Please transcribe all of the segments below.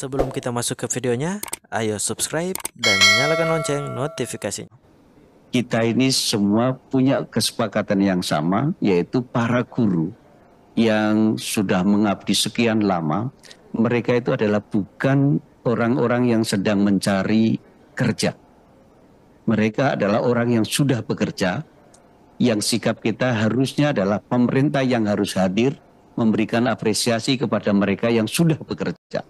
Sebelum kita masuk ke videonya, ayo subscribe dan nyalakan lonceng notifikasinya. Kita ini semua punya kesepakatan yang sama, yaitu para guru yang sudah mengabdi sekian lama. Mereka itu adalah bukan orang-orang yang sedang mencari kerja. Mereka adalah orang yang sudah bekerja, yang sikap kita harusnya adalah pemerintah yang harus hadir, memberikan apresiasi kepada mereka yang sudah bekerja.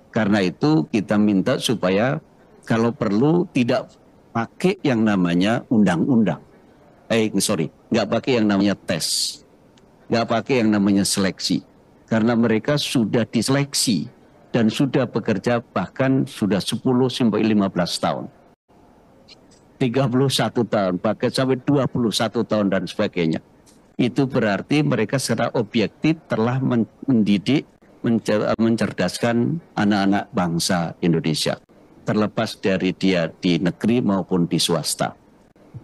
Karena itu kita minta supaya kalau perlu tidak pakai yang namanya undang-undang. Nggak pakai yang namanya tes. Nggak pakai yang namanya seleksi. Karena mereka sudah diseleksi dan sudah bekerja bahkan sudah 10-15 tahun. 31 tahun, bahkan sampai 21 tahun dan sebagainya. Itu berarti mereka secara objektif telah mendidik, mencerdaskan anak-anak bangsa Indonesia. Terlepas dari dia di negeri maupun di swasta.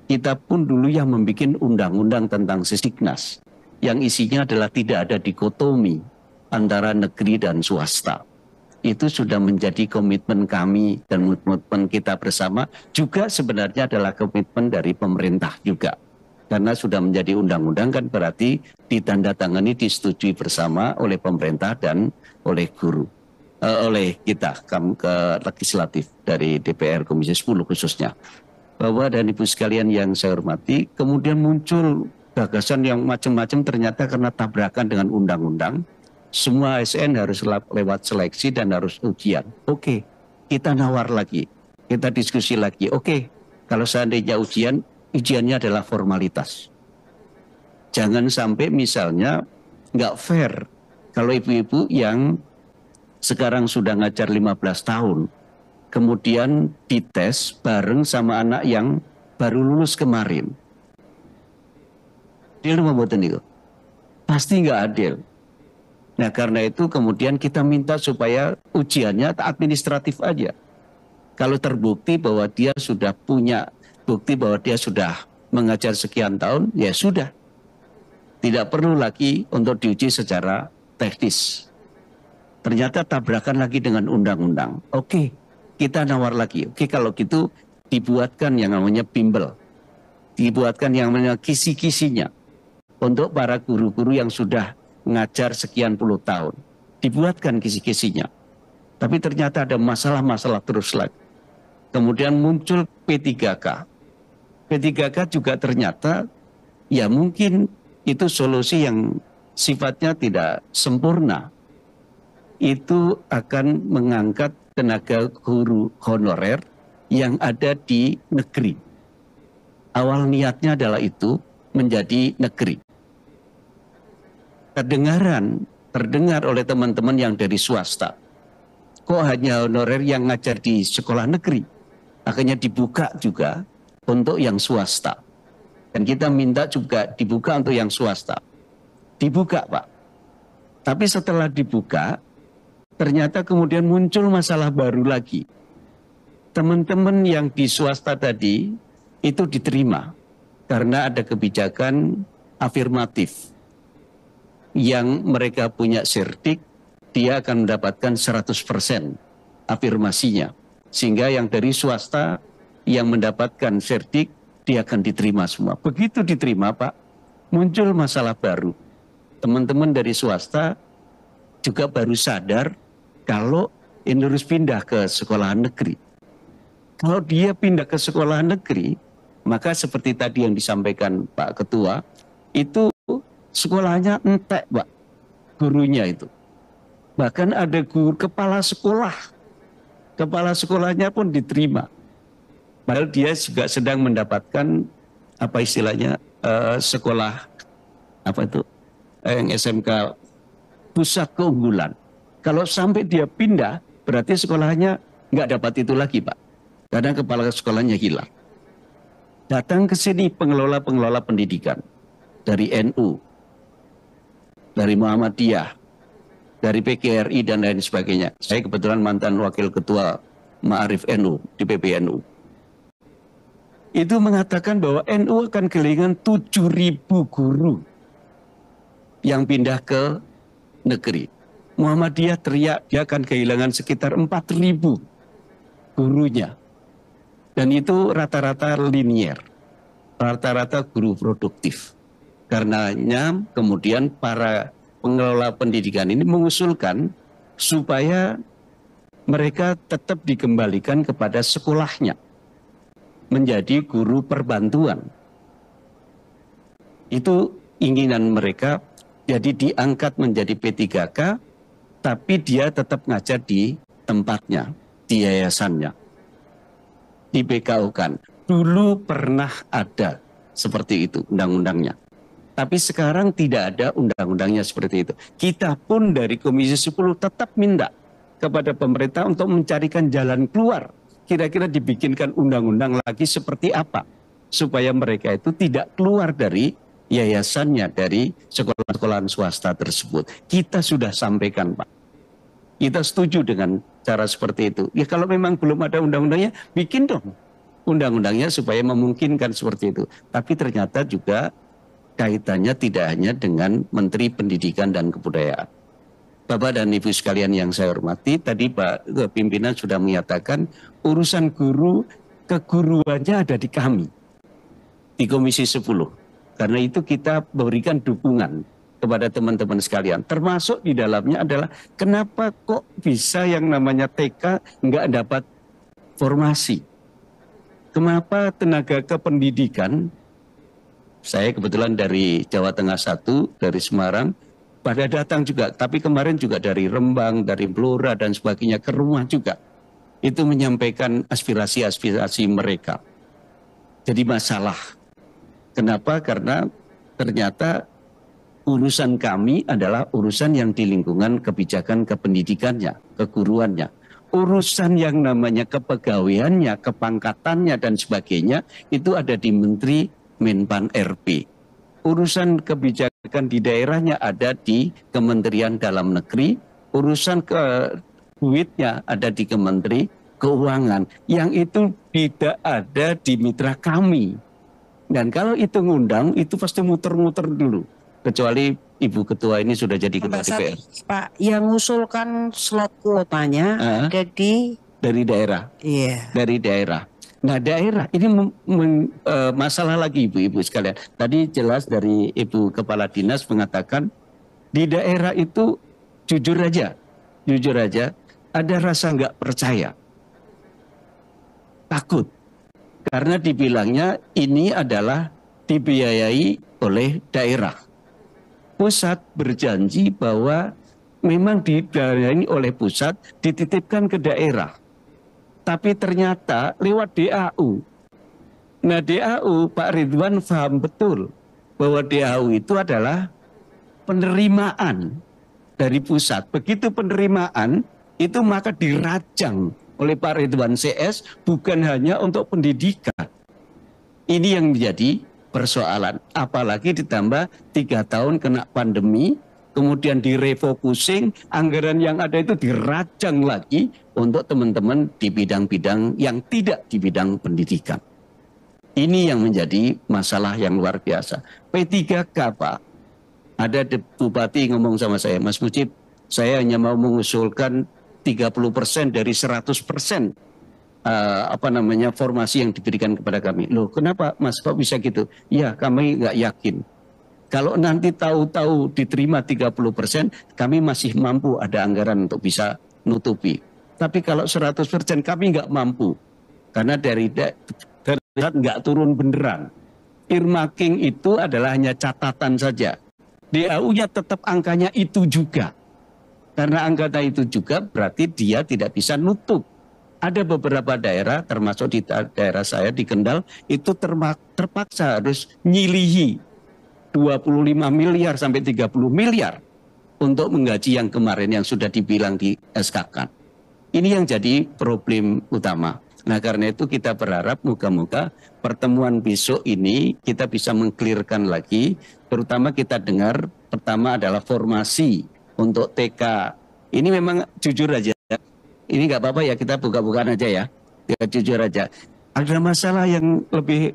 Kita pun dulu yang membuat undang-undang tentang Sisdiknas, yang isinya adalah tidak ada dikotomi antara negeri dan swasta. Itu sudah menjadi komitmen kami dan komitmen kita bersama, juga sebenarnya adalah komitmen dari pemerintah juga. Karena sudah menjadi undang-undang kan berarti ditandatangani, disetujui bersama oleh pemerintah dan oleh guru. Oleh kita ke legislatif dari DPR Komisi 10 khususnya. Bapak dan Ibu sekalian yang saya hormati, kemudian muncul gagasan yang macam-macam ternyata karena tabrakan dengan undang-undang. Semua ASN harus lewat seleksi dan harus ujian. Oke, kita nawar lagi, kita diskusi lagi. Oke, kalau seandainya ujiannya adalah formalitas. Jangan sampai misalnya nggak fair kalau ibu-ibu yang sekarang sudah ngajar 15 tahun, kemudian dites bareng sama anak yang baru lulus kemarin. Adil membuat itu? Pasti nggak adil. Nah karena itu kemudian kita minta supaya ujiannya administratif aja. Kalau terbukti bahwa dia sudah punya bukti bahwa dia sudah mengajar sekian tahun, ya sudah. Tidak perlu lagi untuk diuji secara teknis. Ternyata tabrakan lagi dengan undang-undang. Oke, kita nawar lagi. Oke, kalau gitu dibuatkan yang namanya bimbel. Dibuatkan yang namanya kisi-kisinya. Untuk para guru-guru yang sudah ngajar sekian puluh tahun. Dibuatkan kisi-kisinya. Tapi ternyata ada masalah-masalah terus lagi. Kemudian muncul P3K. P3K juga ternyata ya mungkin itu solusi yang sifatnya tidak sempurna. Itu akan mengangkat tenaga guru honorer yang ada di negeri. Awal niatnya adalah itu menjadi negeri. Terdengar oleh teman-teman yang dari swasta. Kok hanya honorer yang ngajar di sekolah negeri? Akhirnya dibuka juga untuk yang swasta. Dan kita minta juga dibuka untuk yang swasta. Dibuka, Pak. Tapi setelah dibuka, ternyata kemudian muncul masalah baru lagi. Teman-teman yang di swasta tadi itu diterima karena ada kebijakan afirmatif. Yang mereka punya sertik, dia akan mendapatkan 100% afirmasinya. Sehingga yang dari swasta yang mendapatkan sertik, dia akan diterima semua. Begitu diterima, Pak, muncul masalah baru. Teman-teman dari swasta juga baru sadar kalau ini harus pindah ke sekolah negeri. Kalau dia pindah ke sekolah negeri, maka seperti tadi yang disampaikan Pak Ketua, itu sekolahnya entek, Pak, gurunya itu. Bahkan ada guru kepala sekolahnya pun diterima. Padahal dia juga sedang mendapatkan apa istilahnya sekolah apa itu yang SMK pusat keunggulan. Kalau sampai dia pindah, berarti sekolahnya nggak dapat itu lagi, Pak. Karena kepala sekolahnya hilang. Datang ke sini pengelola pendidikan dari NU, dari Muhammadiyah, dari PGRI dan lain sebagainya. Saya kebetulan mantan wakil ketua Ma'arif NU di PBNU. Itu mengatakan bahwa NU akan kehilangan 7.000 guru yang pindah ke negeri. Muhammadiyah teriak dia akan kehilangan sekitar 4.000 gurunya. Dan itu rata-rata linier, rata-rata guru produktif. Karenanya kemudian para pengelola pendidikan ini mengusulkan supaya mereka tetap dikembalikan kepada sekolahnya, menjadi guru perbantuan. Itu inginan mereka, jadi diangkat menjadi P3K, tapi dia tetap ngajar di tempatnya, di yayasannya, di BKU kan. Dulu pernah ada seperti itu undang-undangnya. Tapi sekarang tidak ada undang-undangnya seperti itu. Kita pun dari Komisi 10 tetap minta kepada pemerintah untuk mencarikan jalan keluar. Kira-kira dibikinkan undang-undang lagi seperti apa, supaya mereka itu tidak keluar dari yayasannya, dari sekolah-sekolahan swasta tersebut. Kita sudah sampaikan, Pak. Kita setuju dengan cara seperti itu. Ya kalau memang belum ada undang-undangnya, bikin dong undang-undangnya supaya memungkinkan seperti itu. Tapi ternyata juga kaitannya tidak hanya dengan Menteri Pendidikan dan Kebudayaan. Bapak dan Ibu sekalian yang saya hormati, tadi Pak pimpinan sudah menyatakan urusan guru, keguruannya ada di kami, di Komisi 10. Karena itu kita berikan dukungan kepada teman-teman sekalian. Termasuk di dalamnya adalah kenapa kok bisa yang namanya TK nggak dapat formasi. Kenapa tenaga kependidikan, saya kebetulan dari Jawa Tengah 1, dari Semarang, pada datang juga, tapi kemarin juga dari Rembang, dari Blora dan sebagainya ke rumah juga. Itu menyampaikan aspirasi-aspirasi mereka. Jadi masalah. Kenapa? Karena ternyata urusan kami adalah urusan yang di lingkungan kebijakan kependidikannya, keguruannya. Urusan yang namanya kepegawaiannya, kepangkatannya dan sebagainya, itu ada di Menteri Menpan RP. Urusan kebijakan di daerahnya ada di Kementerian Dalam Negeri, urusan duitnya ada di Kementerian Keuangan, yang itu tidak ada di mitra kami. Dan kalau itu ngundang, itu pasti muter-muter dulu. Kecuali Ibu Ketua ini sudah jadi Ketua DPR. Pak, yang mengusulkan slot kuotanya ada dari daerah. Iya. Dari daerah. Nah daerah ini masalah lagi ibu-ibu sekalian. Tadi jelas dari Ibu Kepala Dinas mengatakan di daerah itu jujur aja ada rasa nggak percaya, takut, karena dibilangnya ini adalah dibiayai oleh daerah. Pusat berjanji bahwa memang dibiayai oleh pusat, dititipkan ke daerah. Tapi ternyata lewat DAU. Nah DAU, Pak Ridwan paham betul bahwa DAU itu adalah penerimaan dari pusat. Begitu penerimaan itu maka dirajang oleh Pak Ridwan CS bukan hanya untuk pendidikan. Ini yang menjadi persoalan. Apalagi ditambah 3 tahun kena pandemi, kemudian direfocusing, anggaran yang ada itu dirajang lagi untuk teman-teman di bidang-bidang yang tidak di bidang pendidikan. Ini yang menjadi masalah yang luar biasa. P3K Pak, ada Bupati ngomong sama saya, Mas Mujib, saya hanya mau mengusulkan 30% dari 100% formasi yang diberikan kepada kami. Loh kenapa Mas kok bisa gitu? Ya kami nggak yakin. Kalau nanti tahu-tahu diterima 30%, kami masih mampu ada anggaran untuk bisa nutupi. Tapi kalau 100% kami nggak mampu. Karena dari nggak turun beneran. Earmarking itu adalah hanya catatan saja. DAU-nya tetap angkanya itu juga. Karena angkanya itu juga berarti dia tidak bisa nutup. Ada beberapa daerah, termasuk di daerah saya di Kendal, itu terpaksa harus nyilihi 25 miliar sampai 30 miliar untuk menggaji yang kemarin yang sudah dibilang di SK-kan. Ini yang jadi problem utama. Nah karena itu kita berharap moga-moga pertemuan besok ini kita bisa mengklirkan lagi. Terutama kita dengar pertama adalah formasi untuk TK. Ini memang jujur aja. Ini nggak apa-apa ya kita buka-bukaan aja ya. Ya jujur aja. Ada masalah yang lebih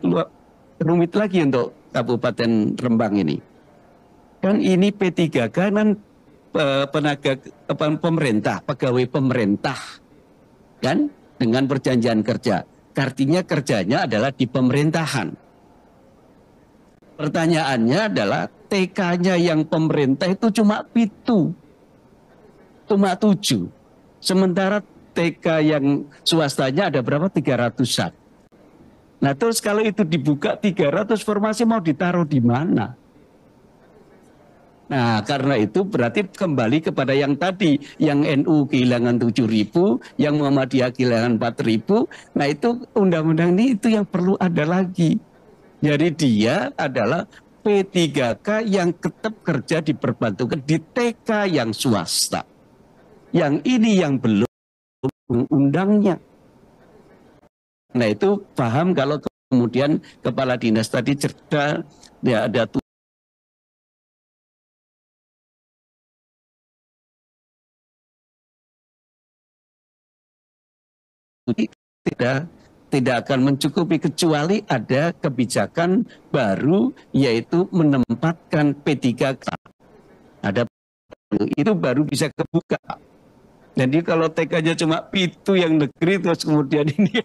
rumit lagi untuk Kabupaten Rembang ini. Kan ini P3K kan pemerintah, pegawai pemerintah, kan, dengan perjanjian kerja. Artinya kerjanya adalah di pemerintahan. Pertanyaannya adalah TK-nya yang pemerintah itu cuma 7, cuma 7. Sementara TK yang swastanya ada berapa? 300-an. Nah terus kalau itu dibuka 300 formasi mau ditaruh di mana? Nah karena itu berarti kembali kepada yang tadi, yang NU kehilangan 7.000, yang Muhammadiyah kehilangan 4.000. Nah itu undang-undang ini itu yang perlu ada lagi. Jadi dia adalah P3K yang tetap kerja diperbantukan di TK yang swasta. Yang ini yang belum undangnya. Nah itu paham kalau kemudian kepala dinas tadi cerdas, ya ada tidak akan mencukupi kecuali ada kebijakan baru yaitu menempatkan P3K. Ada itu baru bisa kebuka. Jadi kalau TK-nya cuma itu yang negeri terus kemudian ini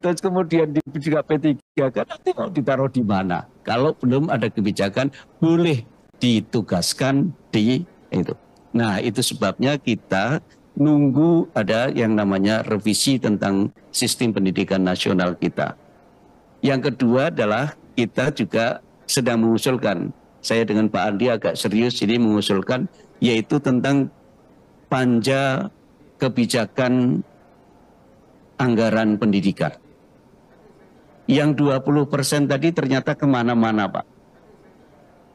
terus kemudian juga P3K nanti mau ditaruh di mana? Kalau belum ada kebijakan boleh ditugaskan di itu. Nah itu sebabnya kita nunggu ada yang namanya revisi tentang sistem pendidikan nasional kita. Yang kedua adalah kita juga sedang mengusulkan, saya dengan Pak Andi agak serius ini mengusulkan, yaitu tentang panja kebijakan anggaran pendidikan. Yang 20% tadi ternyata kemana-mana Pak.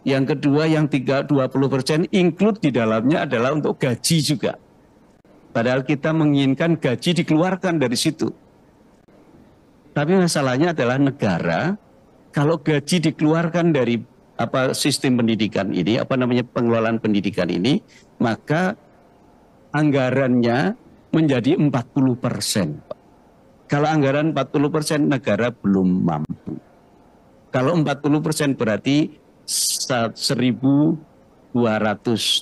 Yang kedua yang 20% include di dalamnya adalah untuk gaji juga. Padahal kita menginginkan gaji dikeluarkan dari situ. Tapi masalahnya adalah negara, kalau gaji dikeluarkan dari sistem pendidikan ini, pengelolaan pendidikan ini, maka anggarannya menjadi 40%. Kalau anggaran 40% negara belum mampu. Kalau 40% berarti 1.200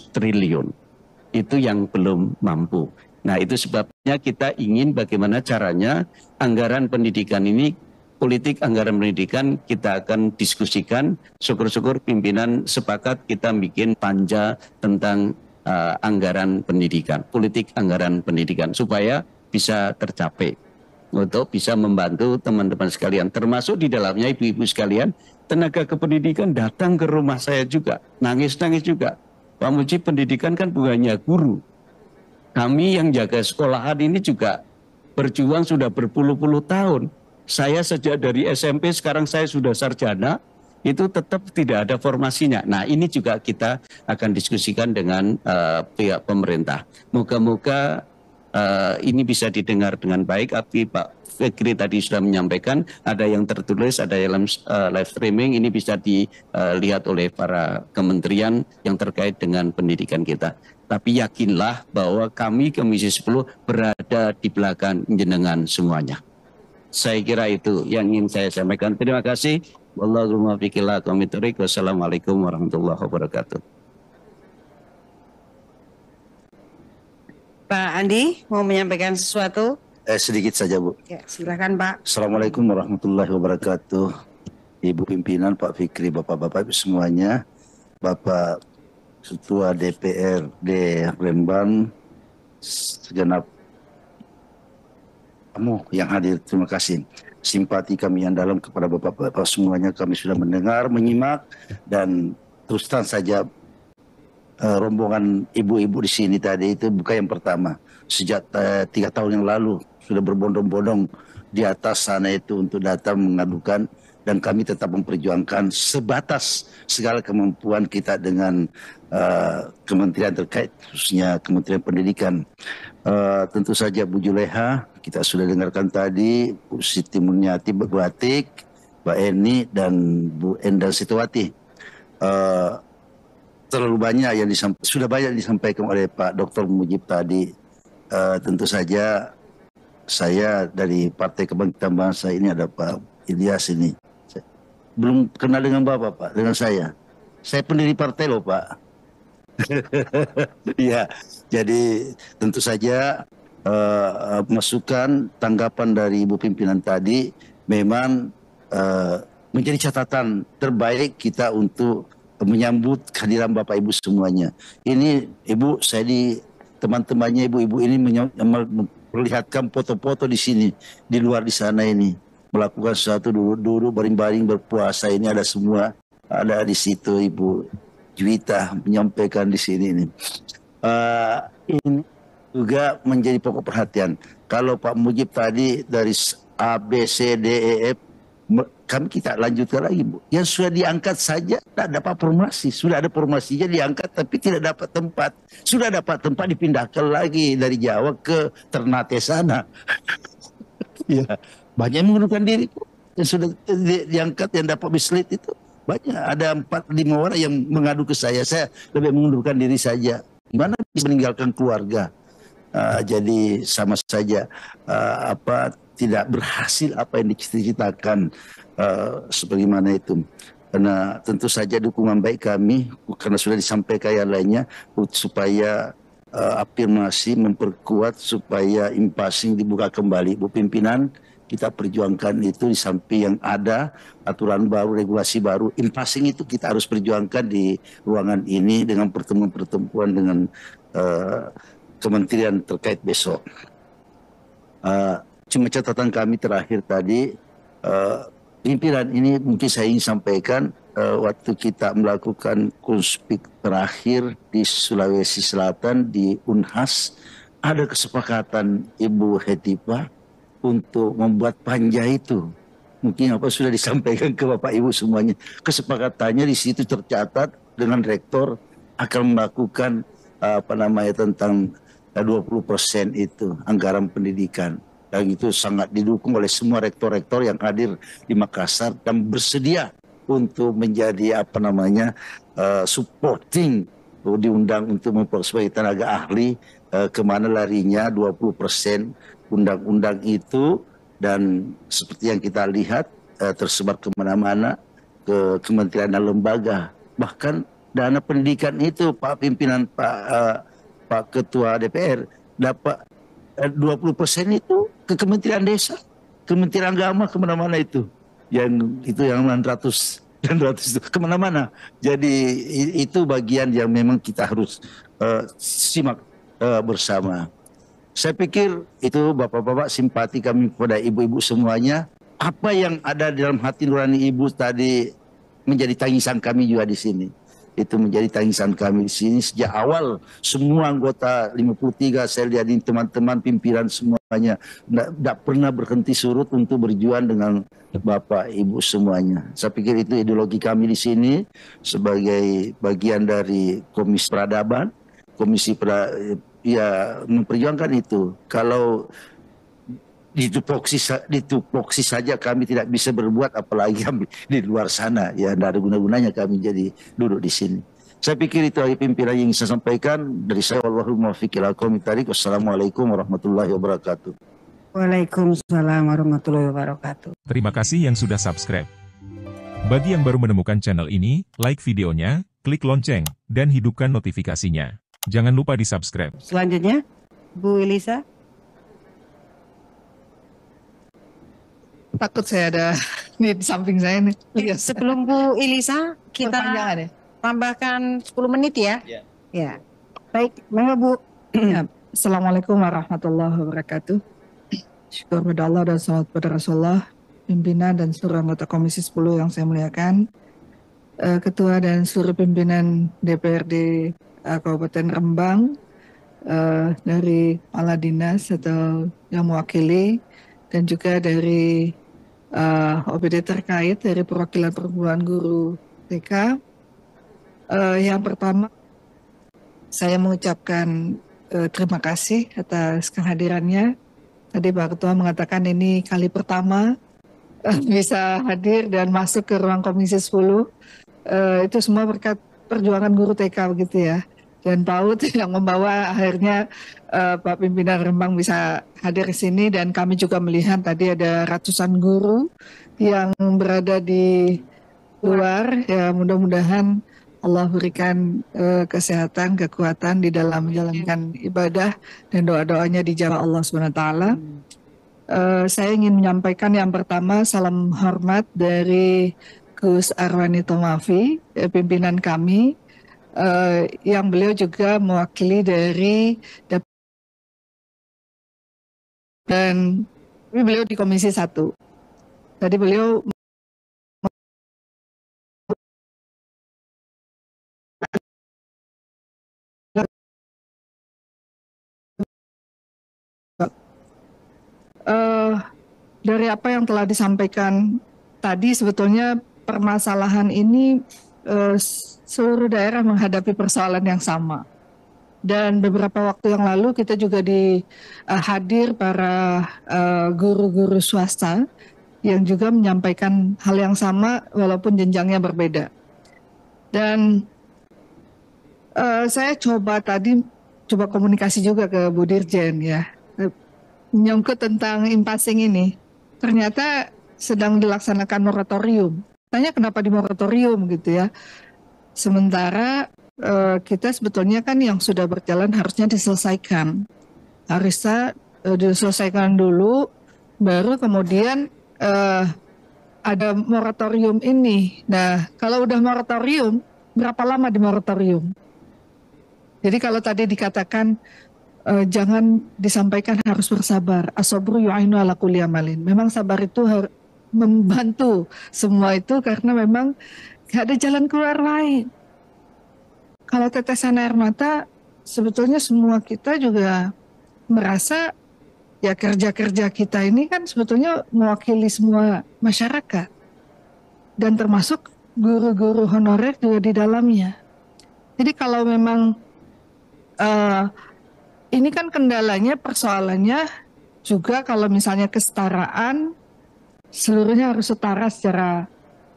triliun. Itu yang belum mampu. Nah itu sebabnya kita ingin bagaimana caranya anggaran pendidikan ini, politik anggaran pendidikan kita akan diskusikan. Syukur-syukur pimpinan sepakat kita bikin panja tentang anggaran pendidikan, politik anggaran pendidikan supaya bisa tercapai untuk bisa membantu teman-teman sekalian, termasuk di dalamnya ibu-ibu sekalian, tenaga kependidikan datang ke rumah saya juga, nangis-nangis juga. Pak Muji, pendidikan kan bukannya guru. Kami yang jaga sekolahan ini juga berjuang sudah berpuluh-puluh tahun. Saya sejak dari SMP, sekarang saya sudah sarjana, itu tetap tidak ada formasinya. Nah ini juga kita akan diskusikan dengan pihak pemerintah. Moga-moga ini bisa didengar dengan baik. Tapi Pak Fikri tadi sudah menyampaikan, ada yang tertulis, ada yang live streaming, ini bisa dilihat oleh para kementerian yang terkait dengan pendidikan kita. Tapi yakinlah bahwa kami Komisi 10 berada di belakang jenengan semuanya. Saya kira itu yang ingin saya sampaikan. Terima kasih. Wassalamualaikum warahmatullahi wabarakatuh. Pak Andi mau menyampaikan sesuatu? Sedikit saja Bu. Ya, silakan Pak. Assalamualaikum warahmatullahi wabarakatuh. Ibu pimpinan, Pak Fikri, Bapak-Bapak semuanya, Bapak Ketua DPRD Rembang, segenap tamu yang hadir, terima kasih. Simpati kami yang dalam kepada Bapak-Bapak semuanya, kami sudah mendengar, menyimak, dan terus terang saja rombongan ibu-ibu di sini tadi itu bukan yang pertama. Sejak 3 tahun yang lalu sudah berbondong-bondong di atas sana itu untuk datang mengadukan, dan kami tetap memperjuangkan sebatas segala kemampuan kita dengan kementerian terkait, khususnya Kementerian Pendidikan. Tentu saja Bu Juleha, kita sudah dengarkan tadi, Bu Siti Mulyati Batik, Mbak Eni, dan Bu Endang Sitowati. Terlalu banyak yang sudah banyak disampaikan oleh Pak Dr. Mujib tadi. Tentu saja saya dari Partai Kebangkitan Bangsa ini ada Pak Ilyas ini. Belum kenal dengan Bapak, Pak, dengan saya. Saya pendiri partai loh, Pak. Ya, jadi tentu saja masukan tanggapan dari Ibu pimpinan tadi memang eh, menjadi catatan terbaik kita untuk menyambut kehadiran Bapak Ibu semuanya. Ini Ibu, saya di teman-temannya ibu-ibu ini memperlihatkan foto-foto di sini, di luar di sana ini melakukan sesuatu duduk-duduk baring-baring berpuasa ini ada semua ada di situ Ibu Juwita menyampaikan di sini ini. Ini juga menjadi pokok perhatian. Kalau Pak Mujib tadi dari A, B, C, D, E, F, kami kita lanjutkan lagi, Bu. Yang sudah diangkat saja tidak dapat formasi. Sudah ada formasinya diangkat tapi tidak dapat tempat. Sudah dapat tempat dipindahkan lagi dari Jawa ke Ternate sana. Ya, banyak yang mengundurkan diri, Bu. Yang sudah diangkat yang dapat bislit itu banyak. Ada 4-5 orang yang mengadu ke saya lebih mengundurkan diri saja. Gimana meninggalkan keluarga? Jadi sama saja tidak berhasil apa yang diceritakan sebagaimana itu. Karena tentu saja dukungan baik kami karena sudah disampaikan yang lainnya supaya afirmasi memperkuat supaya impasing dibuka kembali. Bu pimpinan, kita perjuangkan itu di samping yang ada aturan baru, regulasi baru. Impasing itu kita harus perjuangkan di ruangan ini dengan pertemuan-pertemuan dengan kementerian terkait besok. Cuma catatan kami terakhir tadi, pimpinan ini mungkin saya ingin sampaikan waktu kita melakukan kunspik terakhir di Sulawesi Selatan di Unhas, ada kesepakatan Ibu Hetipa untuk membuat panja itu. Mungkin apa sudah disampaikan ke Bapak Ibu semuanya. Kesepakatannya di situ tercatat dengan rektor akan melakukan tentang 20% itu anggaran pendidikan. Dan itu sangat didukung oleh semua rektor-rektor yang hadir di Makassar dan bersedia untuk menjadi supporting, diundang untuk sebagai tenaga ahli kemana larinya 20% undang-undang itu. Dan seperti yang kita lihat tersebar kemana-mana ke kementerian dan lembaga. Bahkan dana pendidikan itu Pak Pimpinan Pak Ketua DPR dapat 20% itu ke Kementerian Desa, Kementerian Agama, kemana-mana itu. Yang 600 itu kemana-mana. Jadi itu bagian yang memang kita harus simak bersama. Saya pikir itu Bapak-Bapak simpati kami kepada ibu-ibu semuanya. Apa yang ada dalam hati nurani ibu tadi menjadi tangisan kami juga di sini. Itu menjadi tangisan kami di sini sejak awal. Semua anggota 53 saya lihat teman-teman pimpinan semuanya tidak pernah berhenti surut untuk berjuang dengan Bapak Ibu semuanya. Saya pikir itu ideologi kami di sini sebagai bagian dari Komisi Peradaban, memperjuangkan itu. Kalau ditupoksi saja kami tidak bisa berbuat, apalagi kami di luar sana. Ya, tidak ada guna-gunanya kami jadi duduk di sini. Saya pikir itu lagi pimpinan yang saya sampaikan dari saya. Wallahumma muwaffiq ila aqwamit thariq. Wassalamualaikum warahmatullahi wabarakatuh. Waalaikumsalam warahmatullahi wabarakatuh. Terima kasih yang sudah subscribe. Bagi yang baru menemukan channel ini, like videonya, klik lonceng, dan hidupkan notifikasinya. Jangan lupa di subscribe. Selanjutnya, Bu Elisa. Takut saya ada nih di samping saya nih. Sebelum Bu Elisa, kita Perpanjangan ya? tambahkan 10 menit ya. Ya. Baik, monggo Bu. Ya. Assalamualaikum warahmatullahi wabarakatuh. Syukur pada Allah dan salawat pada Rasulullah, pimpinan dan seluruh anggota Komisi 10 yang saya muliakan, Ketua dan seluruh pimpinan DPRD Kabupaten Rembang, dari kepala dinas atau yang mewakili, dan juga dari OPD terkait dari perwakilan perguruan guru TK. Yang pertama, saya mengucapkan terima kasih atas kehadirannya. Tadi Pak Ketua mengatakan ini kali pertama bisa hadir dan masuk ke ruang Komisi 10. Itu semua berkat perjuangan guru TK begitu ya. Dan PAUD yang membawa akhirnya Pak Pimpinan Rembang bisa hadir di sini, dan kami juga melihat tadi ada ratusan guru yang berada di luar. Ya, mudah-mudahan Allah berikan kesehatan, kekuatan di dalam menjalankan ibadah dan doa-doanya dijawab Allah SWT. Saya ingin menyampaikan yang pertama salam hormat dari Gus Arwani Tomafi, pimpinan kami, yang beliau juga mewakili dari dan beliau di Komisi 1. Tadi beliau dari apa yang telah disampaikan tadi, sebetulnya permasalahan ini seluruh daerah menghadapi persoalan yang sama. Dan beberapa waktu yang lalu kita juga hadir para guru-guru swasta yang juga menyampaikan hal yang sama walaupun jenjangnya berbeda. Dan saya coba komunikasi juga ke Bu Dirjen ya, menyangkut tentang impasing ini. Ternyata sedang dilaksanakan moratorium. Tanya kenapa di moratorium gitu ya. Sementara kita sebetulnya kan yang sudah berjalan harusnya diselesaikan. Harusnya diselesaikan dulu, baru kemudian ada moratorium ini. Nah, kalau udah moratorium, berapa lama di moratorium? Jadi kalau tadi dikatakan jangan disampaikan harus bersabar. As-sabru yu'inu ala kulli amalin. Memang sabar itu membantu semua itu karena memang gak ada jalan keluar lain. Kalau tetesan air mata, sebetulnya semua kita juga merasa ya kerja-kerja kita ini kan sebetulnya mewakili semua masyarakat. Dan termasuk guru-guru honorer juga di dalamnya. Jadi kalau memang ini kan kendalanya, persoalannya juga kalau misalnya kesetaraan, seluruhnya harus setara secara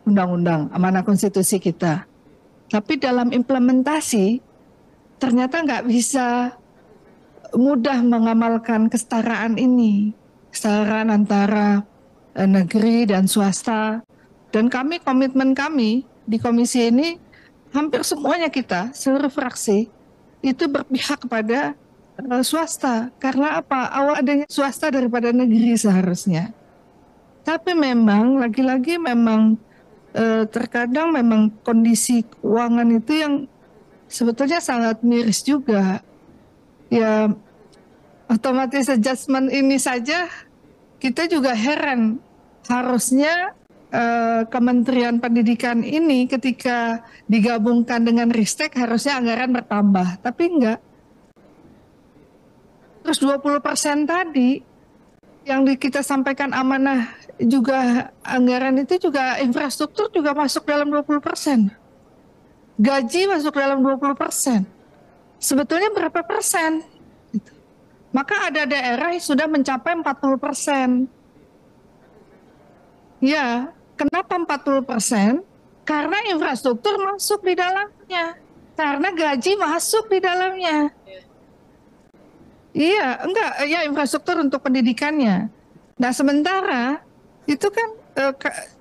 undang-undang, amanah konstitusi kita. Tapi dalam implementasi, ternyata nggak bisa mudah mengamalkan kesetaraan ini. Kesetaraan antara negeri dan swasta. Dan komitmen kami di komisi ini, hampir semuanya kita, seluruh fraksi, itu berpihak kepada swasta. Karena apa? Awal adanya swasta daripada negeri seharusnya. Tapi memang, lagi-lagi memang terkadang memang kondisi keuangan itu yang sebetulnya sangat miris juga. Ya, otomatis adjustment ini saja kita juga heran. Harusnya Kementerian Pendidikan ini ketika digabungkan dengan Ristek harusnya anggaran bertambah, tapi enggak. Terus 20% tadi yang kita sampaikan amanah juga anggaran itu juga infrastruktur juga masuk dalam 20%. Gaji masuk dalam 20%. Sebetulnya berapa persen? Gitu. Maka ada daerah yang sudah mencapai 40%. Ya, kenapa 40%? Karena infrastruktur masuk di dalamnya. Karena gaji masuk di dalamnya. Iya, enggak, ya infrastruktur untuk pendidikannya. Nah, sementara itu kan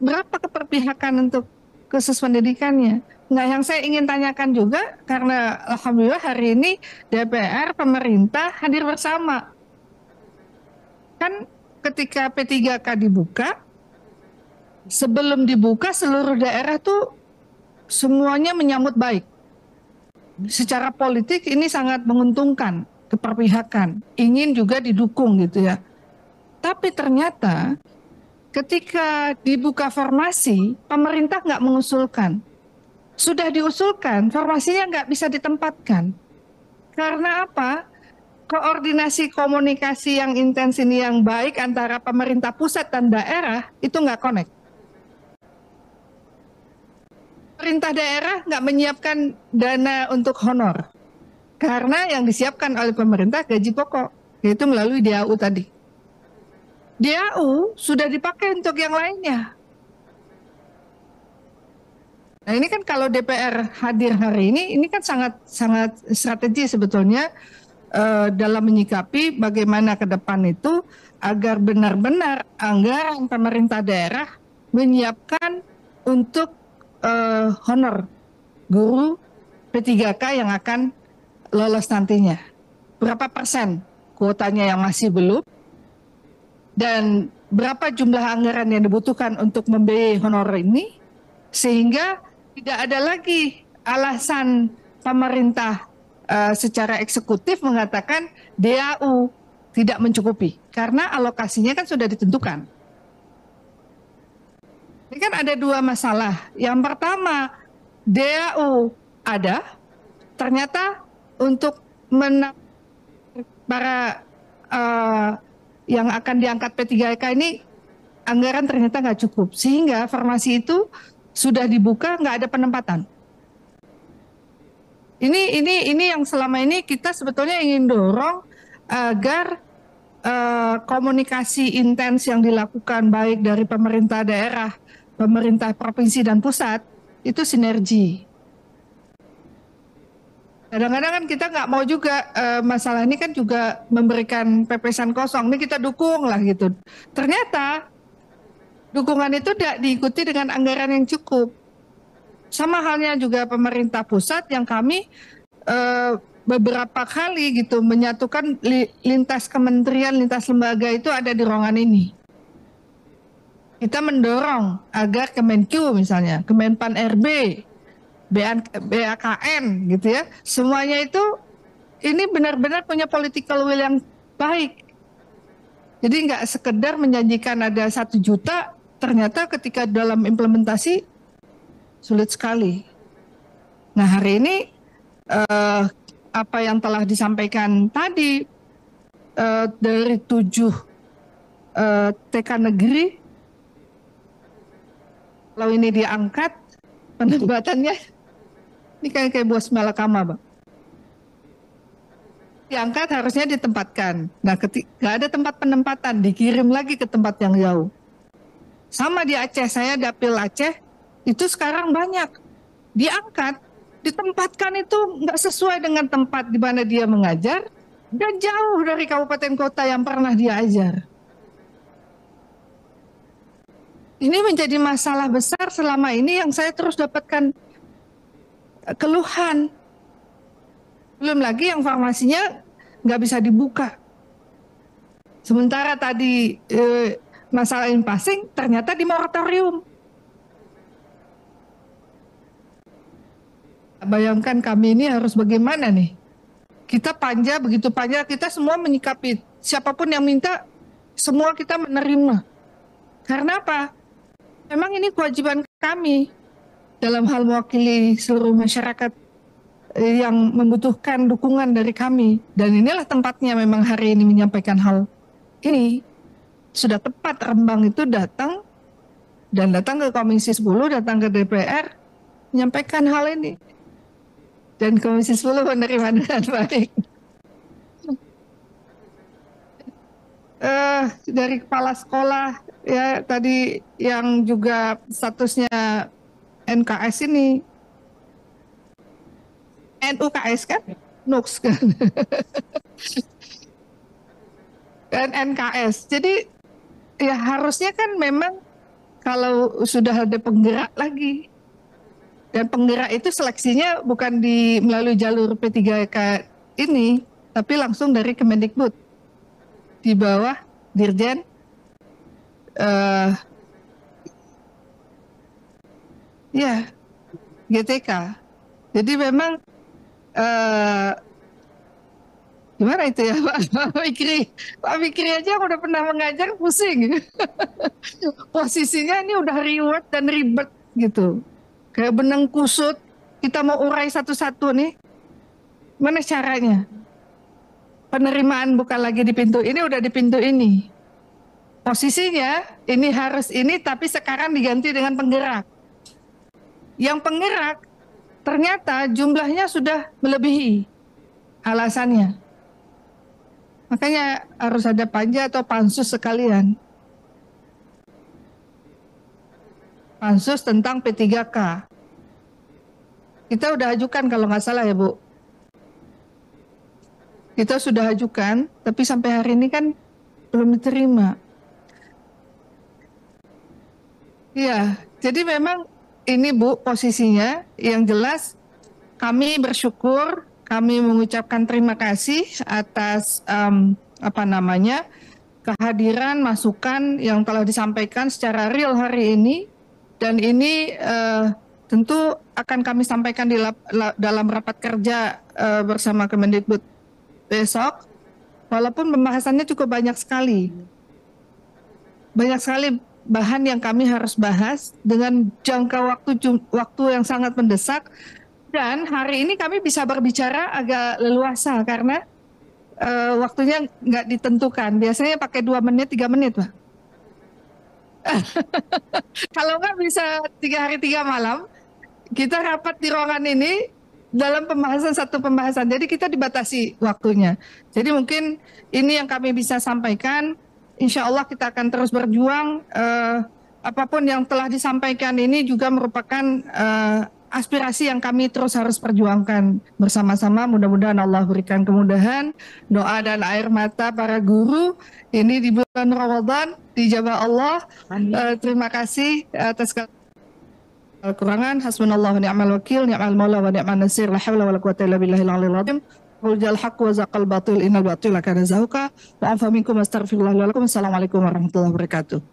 berapa keperpihakan untuk khusus pendidikannya? Nah, yang saya ingin tanyakan juga, karena alhamdulillah hari ini DPR, pemerintah hadir bersama. Kan ketika P3K dibuka, sebelum dibuka seluruh daerah tuh semuanya menyambut baik. Secara politik ini sangat menguntungkan. Keperpihakan, ingin juga didukung gitu ya. Tapi ternyata ketika dibuka formasi, pemerintah nggak mengusulkan. Sudah diusulkan, formasinya nggak bisa ditempatkan. Karena apa? Koordinasi komunikasi yang intens ini yang baik antara pemerintah pusat dan daerah itu nggak connect. Pemerintah daerah nggak menyiapkan dana untuk honor. Karena yang disiapkan oleh pemerintah gaji pokok, yaitu melalui DAU tadi. DAU sudah dipakai untuk yang lainnya. Nah ini kan kalau DPR hadir hari ini kan sangat strategi sebetulnya dalam menyikapi bagaimana ke depan itu agar benar-benar anggaran pemerintah daerah menyiapkan untuk honor guru P3K yang akan lolos nantinya. Berapa persen kuotanya yang masih belum, dan berapa jumlah anggaran yang dibutuhkan untuk membiayai honorer ini, sehingga tidak ada lagi alasan pemerintah secara eksekutif mengatakan DAU tidak mencukupi, karena alokasinya kan sudah ditentukan. Ini kan ada dua masalah. Yang pertama, DAU ada, ternyata untuk para yang akan diangkat P3K ini anggaran ternyata nggak cukup, sehingga formasi itu sudah dibuka, nggak ada penempatan. Ini yang selama ini kita sebetulnya ingin dorong agar komunikasi intens yang dilakukan baik dari pemerintah daerah, pemerintah provinsi dan pusat itu sinergi. Kadang-kadang kan kita nggak mau juga masalah ini kan juga memberikan pepesan kosong. Ini kita dukung lah gitu. Ternyata dukungan itu tidak diikuti dengan anggaran yang cukup. Sama halnya juga pemerintah pusat yang kami beberapa kali gitu menyatukan lintas kementerian, lintas lembaga itu ada di ruangan ini. Kita mendorong agar Kemenq misalnya, Kemenpan RB, BAKN gitu ya, semuanya itu ini benar-benar punya political will yang baik. Jadi nggak sekedar menjanjikan ada 1 juta, ternyata ketika dalam implementasi sulit sekali. Nah hari ini apa yang telah disampaikan tadi dari 7 TK negeri, kalau ini diangkat penempatannya ini kayak buah malakama, Bang. Diangkat harusnya ditempatkan. Nah, ketika ada tempat penempatan, dikirim lagi ke tempat yang jauh. Sama di Aceh, saya dapil Aceh, itu sekarang banyak. Diangkat, ditempatkan itu nggak sesuai dengan tempat di mana dia mengajar, dan jauh dari kabupaten kota yang pernah dia ajar. Ini menjadi masalah besar selama ini yang saya terus dapatkan keluhan. Belum lagi yang farmasinya nggak bisa dibuka. Sementara tadi masalah passing ternyata di moratorium. Bayangkan kami ini harus bagaimana nih? Kita panja, begitu panja, kita semua menyikapi. Siapapun yang minta, semua kita menerima. Karena apa? Memang ini kewajiban kami dalam hal mewakili seluruh masyarakat yang membutuhkan dukungan dari kami. Dan inilah tempatnya memang hari ini menyampaikan hal ini. Sudah tepat Rembang itu datang ke Komisi 10, datang ke DPR, menyampaikan hal ini. Dan Komisi 10 menerima dengan baik. Dari kepala sekolah, ya tadi yang juga statusnya NKS ini, NUKS kan, NUKS kan, dan NKS. Jadi ya harusnya kan memang kalau sudah ada penggerak lagi, dan penggerak itu seleksinya bukan melalui jalur P3K ini, tapi langsung dari Kemendikbud di bawah Dirjen GTK. Jadi memang gimana itu ya Pak Fikri aja udah pernah mengajar pusing. Posisinya ini udah reward dan ribet gitu. Kayak benang kusut, kita mau urai satu-satu nih. Mana caranya? Penerimaan bukan lagi di pintu ini, udah di pintu ini. Posisinya ini harus ini, tapi sekarang diganti dengan penggerak. Yang penggerak ternyata jumlahnya sudah melebihi alasannya. Makanya harus ada panja atau pansus sekalian. Pansus tentang P3K. Kita udah ajukan kalau nggak salah ya Bu. Kita sudah ajukan, tapi sampai hari ini kan belum diterima. Iya, jadi memang ini Bu posisinya. Yang jelas kami bersyukur, kami mengucapkan terima kasih atas kehadiran masukan yang telah disampaikan secara real hari ini, dan ini tentu akan kami sampaikan dalam rapat kerja bersama Kemendikbud besok. Walaupun pembahasannya cukup banyak sekali bahan yang kami harus bahas dengan jangka waktu yang sangat mendesak, dan hari ini kami bisa berbicara agak leluasa karena waktunya nggak ditentukan. Biasanya pakai 2 menit, 3 menit, Pak. Kalau nggak bisa 3 hari 3 malam, kita rapat di ruangan ini dalam satu pembahasan. Jadi kita dibatasi waktunya. Jadi mungkin ini yang kami bisa sampaikan. Insya Allah kita akan terus berjuang. Apapun yang telah disampaikan ini juga merupakan aspirasi yang kami terus harus perjuangkan bersama-sama. Mudah-mudahan Allah berikan kemudahan, doa dan air mata para guru ini di bulan Ramadan dijabah Allah. Terima kasih atas kekurangan. Hasbunallahu wa ni'mal wakil, ni'mal maula wa ni'man nasir, la haula wala quwwata illa billahil aliyil azim. Qul jal haqq wa zaqal batil, innal batila kana zahuqa. Wa afa minkum astaghfirullah wa lakum. Assalamualaikum warahmatullahi wabarakatuh.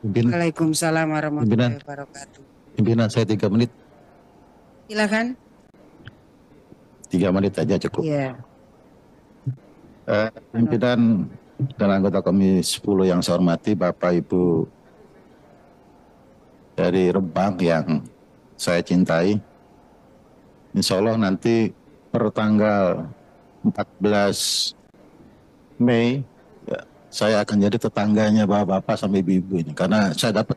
Waalaikumsalam warahmatullahi wabarakatuh. Pimpinan, saya 3 menit. Silakan. 3 menit aja cukup. Iya. Pimpinan dan anggota Komisi 10 yang saya hormati, Bapak Ibu dari Rembang yang saya cintai. Insya Allah nanti per tanggal 14 Mei ya, saya akan jadi tetangganya Bapak-Bapak sampai Ibu-Ibu ini, karena saya dapat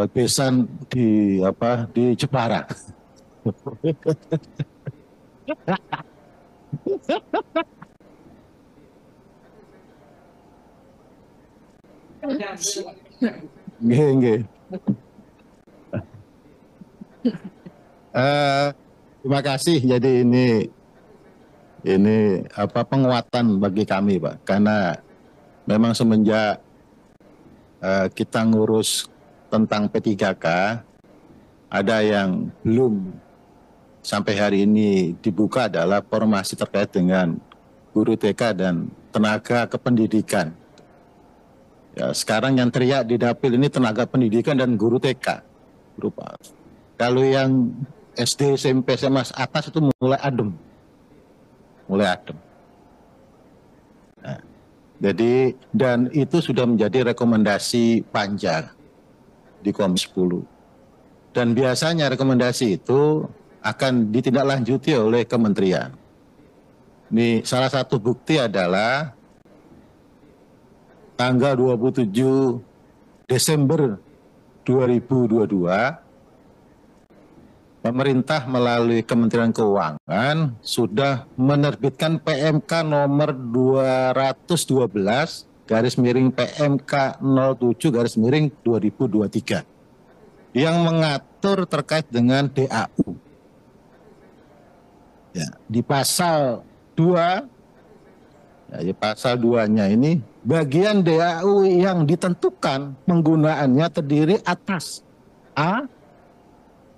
besan di Jepara. Nggih. Terima kasih. Jadi ini penguatan bagi kami, Pak, karena memang semenjak kita ngurus tentang P3K, ada yang belum sampai hari ini dibuka adalah formasi terkait dengan guru TK dan tenaga kependidikan. Ya, sekarang yang teriak di dapil ini tenaga pendidikan dan guru TK. Kalau yang SD, SMP, SMA atas itu mulai adem. Nah, jadi, dan itu sudah menjadi rekomendasi Panja di Komisi 10. Dan biasanya rekomendasi itu akan ditindaklanjuti oleh kementerian. Ini salah satu bukti adalah tanggal 27 Desember 2022, pemerintah melalui Kementerian Keuangan sudah menerbitkan PMK nomor 212 PMK 07/2023 yang mengatur terkait dengan DAU. Ya, di pasal 2, ya, di pasal 2-nya ini bagian DAU yang ditentukan penggunaannya terdiri atas A,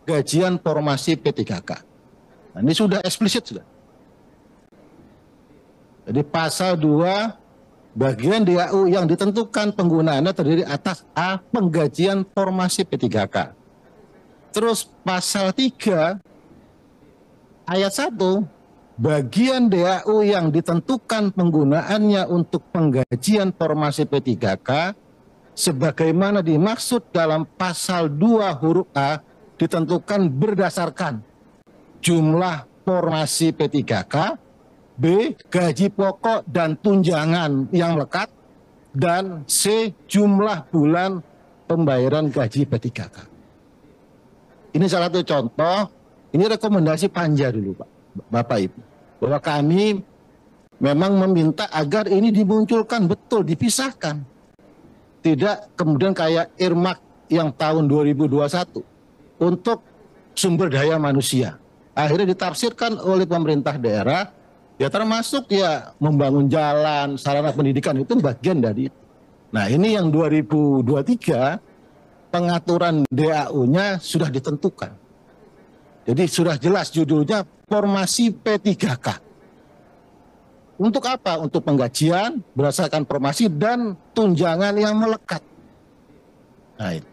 gajian formasi P3K. Nah, ini sudah eksplisit sudah. Jadi pasal 2 bagian DAU yang ditentukan penggunaannya terdiri atas A, penggajian formasi P3K. Terus pasal 3 ayat 1, bagian DAU yang ditentukan penggunaannya untuk penggajian formasi P3K sebagaimana dimaksud dalam pasal 2 huruf A ditentukan berdasarkan jumlah formasi P3K, B, gaji pokok dan tunjangan yang lekat, dan C, jumlah bulan pembayaran gaji P3K. Ini salah satu contoh, ini rekomendasi Panja dulu, Pak, Bapak Ibu, bahwa kami memang meminta agar ini dimunculkan betul, dipisahkan. Tidak kemudian kayak earmark yang tahun 2021 untuk sumber daya manusia. Akhirnya ditafsirkan oleh pemerintah daerah, ya termasuk ya membangun jalan, sarana pendidikan itu bagian dari itu. Nah ini yang 2023 pengaturan DAU-nya sudah ditentukan. Jadi sudah jelas judulnya formasi P3K. Untuk apa? Untuk penggajian berdasarkan formasi dan tunjangan yang melekat. Nah, itu.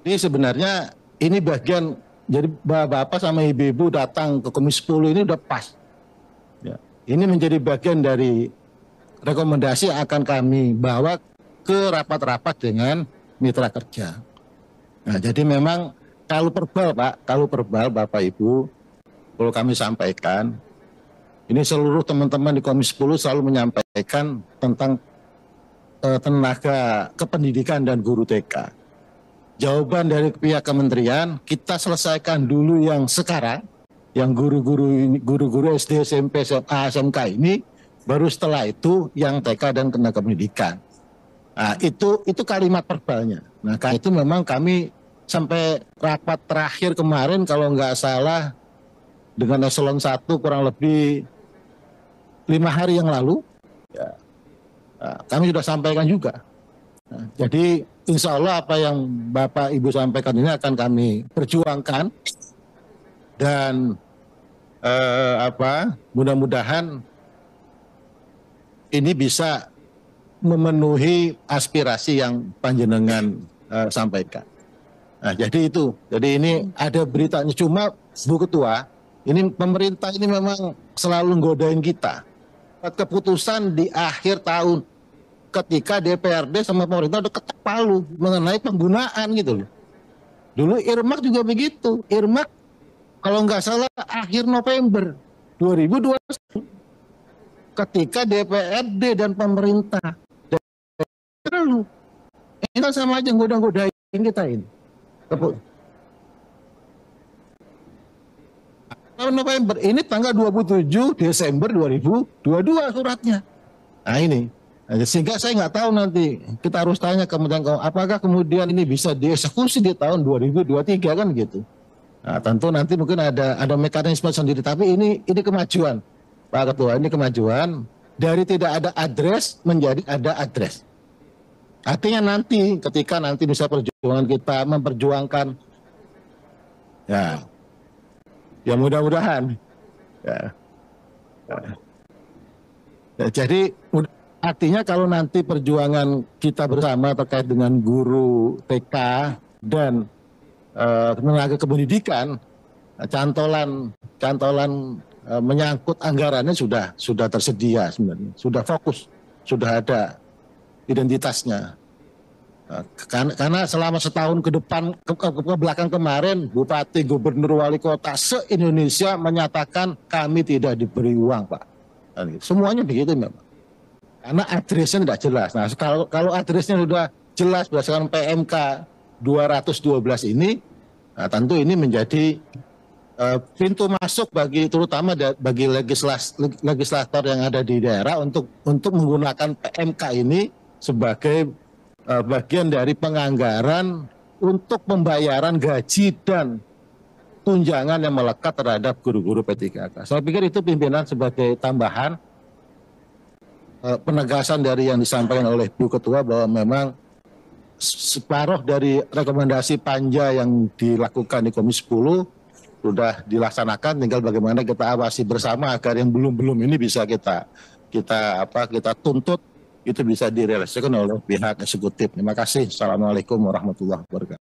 Jadi sebenarnya ini bagian, jadi Bapak sama Ibu-Ibu datang ke Komisi 10 ini udah pas. Ya. Ini menjadi bagian dari rekomendasi yang akan kami bawa ke rapat-rapat dengan mitra kerja. Nah, jadi memang kalau perbal Pak, Bapak Ibu, perlu kami sampaikan, ini seluruh teman-teman di Komisi 10 selalu menyampaikan tentang tenaga kependidikan dan guru TK. Jawaban dari pihak kementerian, kita selesaikan dulu yang sekarang, yang guru-guru SD, SMP, SMA, SMK ini, baru setelah itu yang TK dan tenaga pendidikan. Nah, itu kalimat verbalnya. Nah, karena itu memang kami sampai rapat terakhir kemarin kalau nggak salah dengan eselon 1 kurang lebih 5 hari yang lalu, ya, kami sudah sampaikan juga. Nah, jadi insya Allah apa yang Bapak Ibu sampaikan ini akan kami perjuangkan dan mudah-mudahan ini bisa memenuhi aspirasi yang panjenengan sampaikan. Nah, jadi itu. Jadi ini ada beritanya. Cuma Bu Ketua, ini pemerintah ini memang selalu nggodain kita. Keputusan di akhir tahun ketika DPRD sama pemerintah udah ketok palu mengenai penggunaan gitu loh. Dulu Irmak juga begitu. Irmak kalau nggak salah akhir November 2021 ketika DPRD dan pemerintah terlalu ini sama aja ngoda-ngodain kita ini. November ini tanggal 27 Desember 2022 suratnya. Nah ini, sehingga saya nggak tahu nanti kita harus tanya kemudian apakah kemudian ini bisa dieksekusi di tahun 2023 kan gitu. Nah, tentu nanti mungkin ada mekanisme sendiri, tapi ini kemajuan Pak Ketua, ini kemajuan dari tidak ada address menjadi ada address. Artinya nanti ketika nanti bisa perjuangan kita memperjuangkan ya mudah-mudahan jadi artinya kalau nanti perjuangan kita bersama terkait dengan guru TK dan tenaga kependidikan, cantolan menyangkut anggarannya sudah tersedia sebenarnya, sudah fokus, sudah ada identitasnya. Karena selama setahun ke depan ke belakang kemarin bupati, gubernur, wali kota se-Indonesia menyatakan kami tidak diberi uang Pak. Semuanya begitu memang. Karena addressnya tidak jelas. Nah kalau addressnya sudah jelas berdasarkan PMK 212 ini, nah, tentu ini menjadi pintu masuk terutama bagi legislator yang ada di daerah untuk menggunakan PMK ini sebagai bagian dari penganggaran untuk pembayaran gaji dan tunjangan yang melekat terhadap guru-guru P3K. Saya pikir itu pimpinan sebagai tambahan penegasan dari yang disampaikan oleh Bu Ketua bahwa memang separuh dari rekomendasi panja yang dilakukan di Komisi 10 sudah dilaksanakan, tinggal bagaimana kita awasi bersama agar yang belum ini bisa kita tuntut itu bisa direalisasikan oleh pihak eksekutif. Terima kasih. Assalamualaikum warahmatullahi wabarakatuh.